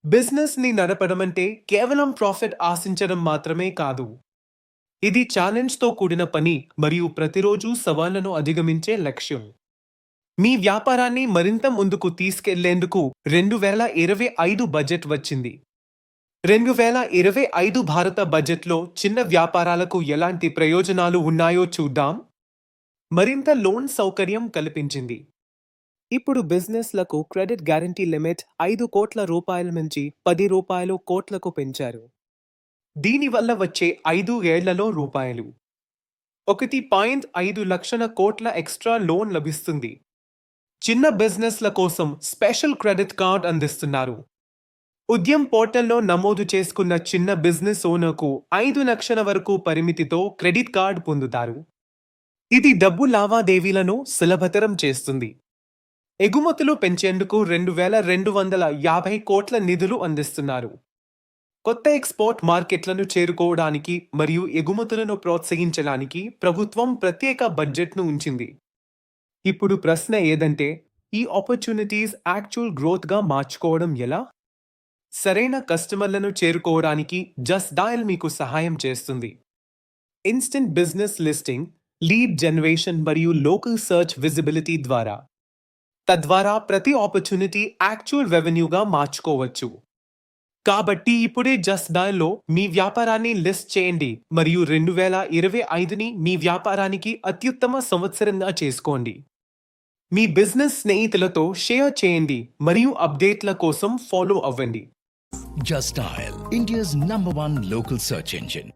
Business ని నడపడం అంటే కేవలం ప్రాఫిట్ ఆశించడం మాత్రమే కాదు. ఇది ఛాలెంజ్‌తో కూడిన పని మరియు ప్రతిరోజు సవాళ్లను అధిగమించే లక్ష్యం. మీ వ్యాపారాన్ని మరింత ముందుకు తీసుకెళ్లేందుకు 2025 బడ్జెట్ వచ్చింది. 2025 భారత బడ్జెట్‌లో చిన్న వ్యాపారాలకు ఎలాంటి ప్రయోజనాలు ఉన్నాయో చూద్దాం. మరింత లోన్ సౌకర్యం కల్పించింది. ఇప్పుడు బిజినెస్లకు క్రెడిట్ గ్యారంటీ లిమిట్ 5 కోట్ల రూపాయల నుంచి 10 కోట్లకు పెంచారు. దీనివల్ల వచ్చే 5 ఏళ్లలో రూపాయలు 1.5 లక్షల కోట్ల ఎక్స్ట్రా లోన్ లభిస్తుంది. చిన్న బిజినెస్ల కోసం స్పెషల్ క్రెడిట్ కార్డ్ అందిస్తున్నారు. ఉద్యమ్ పోర్టల్లో నమోదు చేసుకున్న చిన్న బిజినెస్ ఓనర్కు 5 లక్షల వరకు పరిమితితో క్రెడిట్ కార్డ్ పొందుతారు. ఇది డబ్బు లావాదేవీలను సులభతరం చేస్తుంది. ఎగుమతులు పెంచేందుకు 2,250 కోట్ల నిధులు అందిస్తున్నారు. కొత్త ఎక్స్పోర్ట్ మార్కెట్లను చేరుకోవడానికి మరియు ఎగుమతులను ప్రోత్సహించడానికి ప్రభుత్వం ప్రత్యేక బడ్జెట్ను ఉంచింది. ఇప్పుడు ప్రశ్న ఏదంటే, ఈ ఆపర్చునిటీస్ యాక్చువల్ గ్రోత్గా మార్చుకోవడం ఎలా? సరైన కస్టమర్లను చేరుకోవడానికి జస్ట్ డయల్ మీకు సహాయం చేస్తుంది. Instant business listing, lead generation మరియు లోకల్ సర్చ్ విజిబిలిటీ ద్వారా తద్వారా ప్రతి ఆపర్చునిటీ యాక్చువల్ రెవెన్యూగా మార్చుకోవచ్చు. కాబట్టి ఇప్పుడే జస్ట్ డయల్లో మీ వ్యాపారాన్ని లిస్ట్ చేయండి మరియు 2025ని మీ వ్యాపారానికి అత్యుత్తమ సంవత్సరంగా చేసుకోండి. మీ బిజినెస్ స్నేహితులతో షేర్ చేయండి మరియు అప్డేట్ల కోసం ఫాలో అవ్వండి. Just Dial, India's #1 local search engine.